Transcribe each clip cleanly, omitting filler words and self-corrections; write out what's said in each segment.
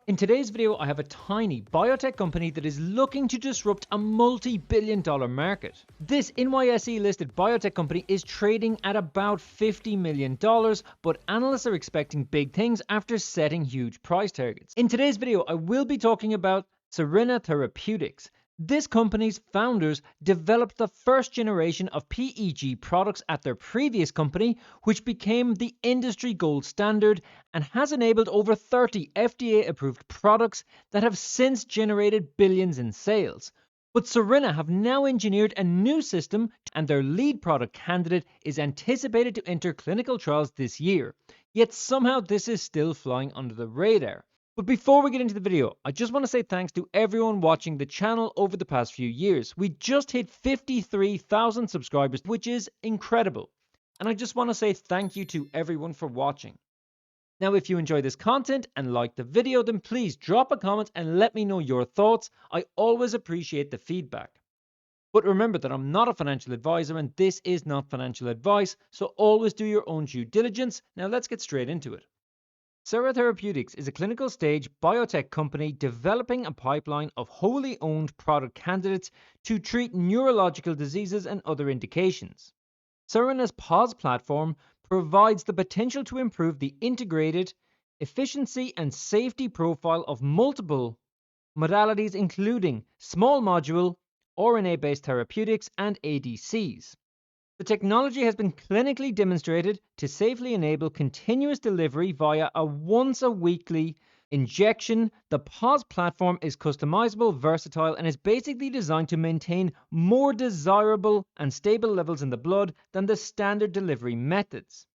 In today's video, I have a tiny biotech company that is looking to disrupt a multi-billion-dollar market. This NYSE listed biotech company is trading at about $50 million, but analysts are expecting big things after setting huge price targets. In today's video, I will be talking about Serena Therapeutics. This company's founders developed the first generation of PEG products at their previous company, which became the industry gold standard and has enabled over 30 FDA-approved products that have since generated billions in sales. But Serena have now engineered a new system, and their lead product candidate is anticipated to enter clinical trials this year. Yet somehow this is still flying under the radar. But before we get into the video, I just want to say thanks to everyone watching the channel over the past few years. We just hit 53,000 subscribers, which is incredible. And I just want to say thank you to everyone for watching. Now, if you enjoy this content and like the video, then please drop a comment and let me know your thoughts. I always appreciate the feedback. But remember that I'm not a financial advisor and this is not financial advice, so always do your own due diligence. Now let's get straight into it. Serena Therapeutics is a clinical stage biotech company developing a pipeline of wholly owned product candidates to treat neurological diseases and other indications. Serena's POS platform provides the potential to improve the integrated efficiency and safety profile of multiple modalities, including small molecule, RNA-based therapeutics, and ADCs. The technology has been clinically demonstrated to safely enable continuous delivery via a once-a-weekly injection. The POS platform is customizable, versatile, and is basically designed to maintain more desirable and stable levels in the blood than the standard delivery methods.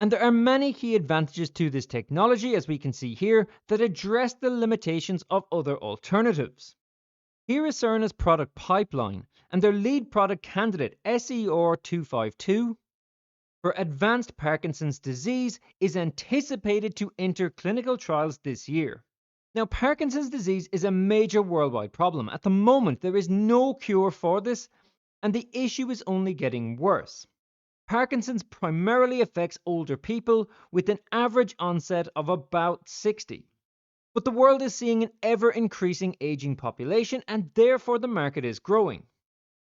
And there are many key advantages to this technology, as we can see here, that address the limitations of other alternatives. Here is Serena's product pipeline, and their lead product candidate, SER-252, for advanced Parkinson's disease, is anticipated to enter clinical trials this year. Now, Parkinson's disease is a major worldwide problem. At the moment, there is no cure for this, and the issue is only getting worse. Parkinson's primarily affects older people with an average onset of about 60. But the world is seeing an ever-increasing aging population, and therefore the market is growing.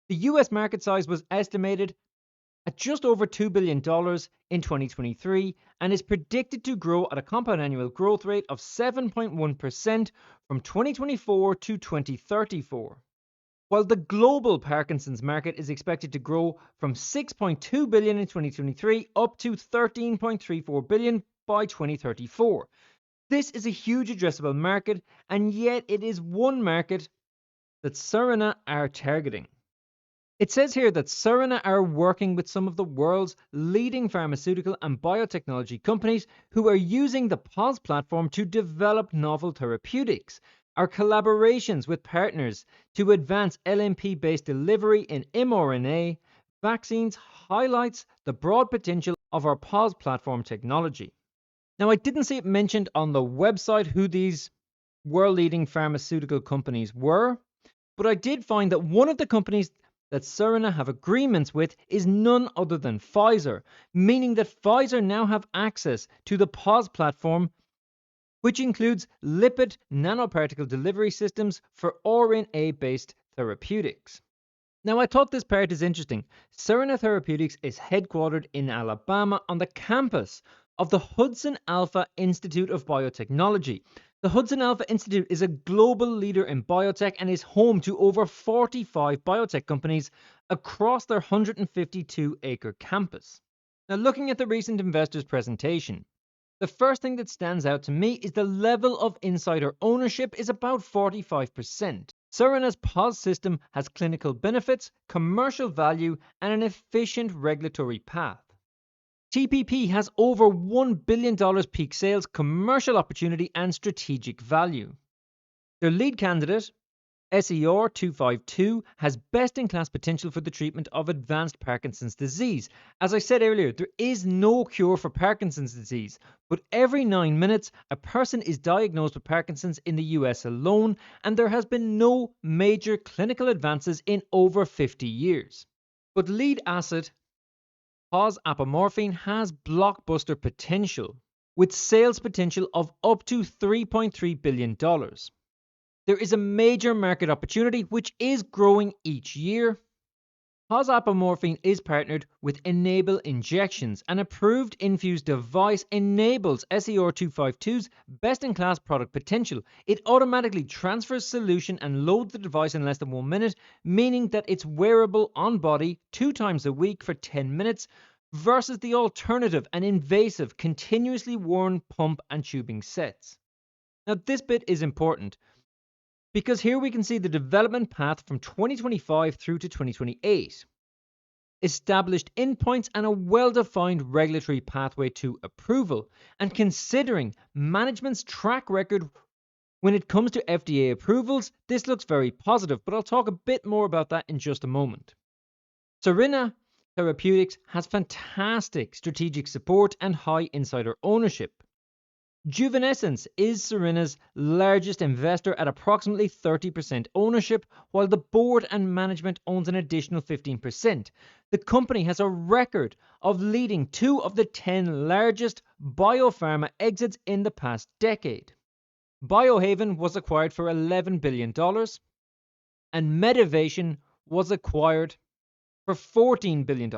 The US market size was estimated at just over $2 billion in 2023 and is predicted to grow at a compound annual growth rate of 7.1% from 2024 to 2034. While the global Parkinson's market is expected to grow from $6.2 billion in 2023 up to $13.34 billion by 2034. This is a huge addressable market, and yet it is one market that Serena are targeting. It says here that Serena are working with some of the world's leading pharmaceutical and biotechnology companies who are using the POS platform to develop novel therapeutics. Our collaborations with partners to advance LNP-based delivery in mRNA vaccines highlights the broad potential of our POS platform technology. Now, I didn't see it mentioned on the website who these world-leading pharmaceutical companies were, but I did find that one of the companies that Serena have agreements with is none other than Pfizer, meaning that Pfizer now have access to the POS platform, which includes lipid nanoparticle delivery systems for RNA-based therapeutics. Now, I thought this part is interesting. Serena Therapeutics is headquartered in Alabama on the campus of the Hudson Alpha Institute of Biotechnology. The Hudson Alpha Institute is a global leader in biotech and is home to over 45 biotech companies across their 152-acre campus. Now, looking at the recent investors' presentation, the first thing that stands out to me is the level of insider ownership is about 45%. Serena's POS system has clinical benefits, commercial value, and an efficient regulatory path. TPP has over $1 billion peak sales, commercial opportunity, and strategic value. Their lead candidate, SER-252, has best-in-class potential for the treatment of advanced Parkinson's disease. As I said earlier, there is no cure for Parkinson's disease, but every 9 minutes, a person is diagnosed with Parkinson's in the US alone, and there has been no major clinical advances in over 50 years. But lead asset POS apomorphine has blockbuster potential. with sales potential of up to $3.3 billion. There is a major market opportunity which is growing each year. Apomorphine is partnered with Enable Injections. An approved infused device enables SER252's best-in-class product potential. It automatically transfers solution and loads the device in less than 1 minute, meaning that it's wearable on body 2 times a week for 10 minutes versus the alternative and invasive continuously worn pump and tubing sets. Now this bit is important because here we can see the development path from 2025 through to 2028. Established endpoints and a well-defined regulatory pathway to approval. And considering management's track record when it comes to FDA approvals, this looks very positive, but I'll talk a bit more about that in just a moment. Serina Therapeutics has fantastic strategic support and high insider ownership. Juvenescence is Serina's largest investor at approximately 30% ownership, while the board and management owns an additional 15%. The company has a record of leading 2 of the 10 largest biopharma exits in the past decade. Biohaven was acquired for $11 billion, and Medivation was acquired for $14 billion.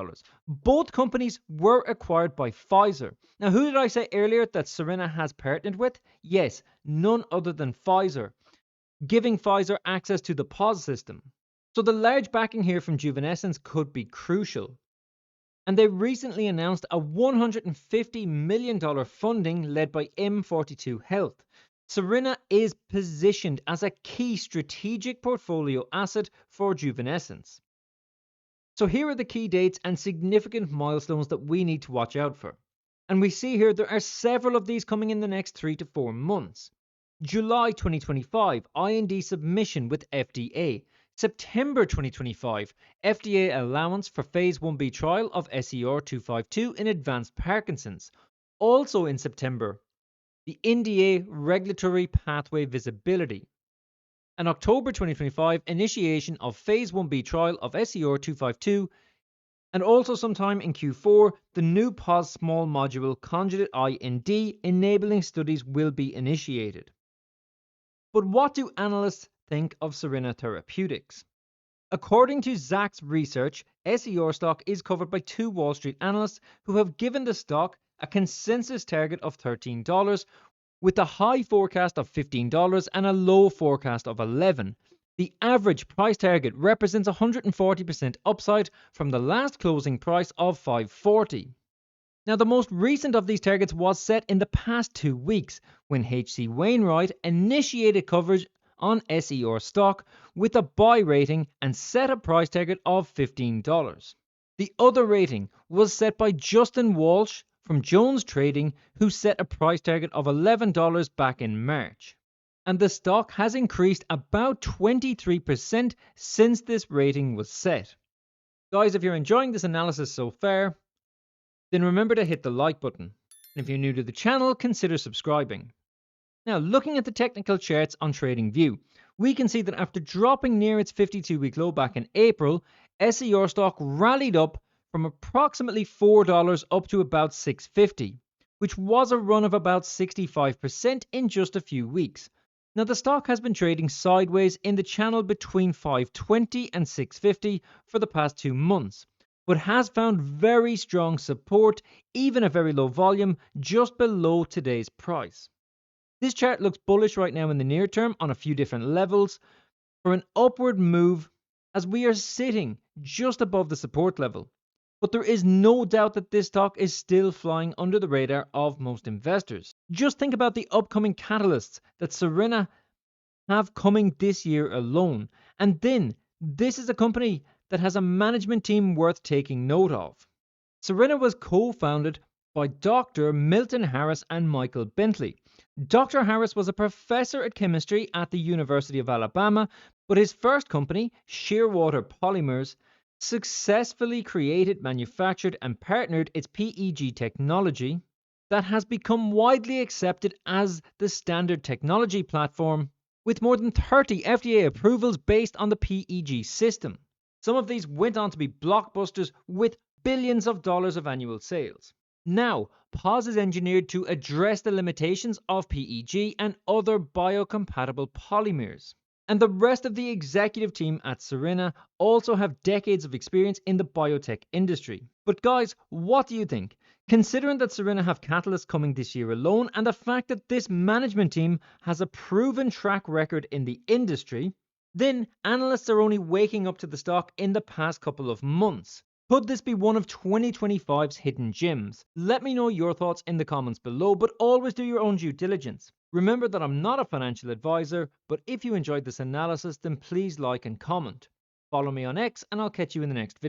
Both companies were acquired by Pfizer. Now, who did I say earlier that Serina has partnered with? Yes, none other than Pfizer, giving Pfizer access to the POS system. So the large backing here from Juvenescence could be crucial. And they recently announced a $150 million funding led by M42 Health. Serina is positioned as a key strategic portfolio asset for Juvenescence. So here are the key dates and significant milestones that we need to watch out for. And we see here there are several of these coming in the next 3 to 4 months. July 2025, IND submission with FDA. September 2025, FDA allowance for phase 1B trial of SER252 in advanced Parkinson's. Also in September, the NDA regulatory pathway visibility. And October 2025, initiation of phase 1B trial of SER252, and also sometime in Q4, the new POS small molecule conjugate IND enabling studies will be initiated. But what do analysts think of Serina Therapeutics? According to Zacks research, SER stock is covered by 2 Wall Street analysts who have given the stock a consensus target of $13, with a high forecast of $15 and a low forecast of $11. The average price target represents 140% upside from the last closing price of $5.40. Now, the most recent of these targets was set in the past 2 weeks when H.C. Wainwright initiated coverage on SER stock with a buy rating and set a price target of $15. The other rating was set by Justin Walsh from Jones Trading, who set a price target of $11 back in March. And the stock has increased about 23% since this rating was set. Guys, if you're enjoying this analysis so far, then remember to hit the like button. And if you're new to the channel, consider subscribing. Now, looking at the technical charts on TradingView, we can see that after dropping near its 52-week low back in April, SER stock rallied up from approximately $4 up to about $6.50, which was a run of about 65% in just a few weeks. Now, the stock has been trading sideways in the channel between $5.20 and $6.50 for the past 2 months, but has found very strong support, even a very low volume, just below today's price. This chart looks bullish right now in the near term on a few different levels for an upward move as we are sitting just above the support level. But there is no doubt that this stock is still flying under the radar of most investors. Just think about the upcoming catalysts that Serina have coming this year alone. And then this is a company that has a management team worth taking note of. Serina was co-founded by Dr. Milton Harris and Michael Bentley. Dr. Harris was a professor at chemistry at the University of Alabama, but his first company, Shearwater Polymers, successfully created, manufactured, and partnered its PEG technology that has become widely accepted as the standard technology platform, with more than 30 FDA approvals based on the PEG system. Some of these went on to be blockbusters with billions of dollars of annual sales. Now, POS is engineered to address the limitations of PEG and other biocompatible polymers. And the rest of the executive team at Serena also have decades of experience in the biotech industry. But guys, what do you think? Considering that Serena have catalysts coming this year alone, and the fact that this management team has a proven track record in the industry, then analysts are only waking up to the stock in the past couple of months. Could this be one of 2025's hidden gems? Let me know your thoughts in the comments below, but always do your own due diligence. Remember that I'm not a financial advisor, but if you enjoyed this analysis, then please like and comment. Follow me on X, and I'll catch you in the next video.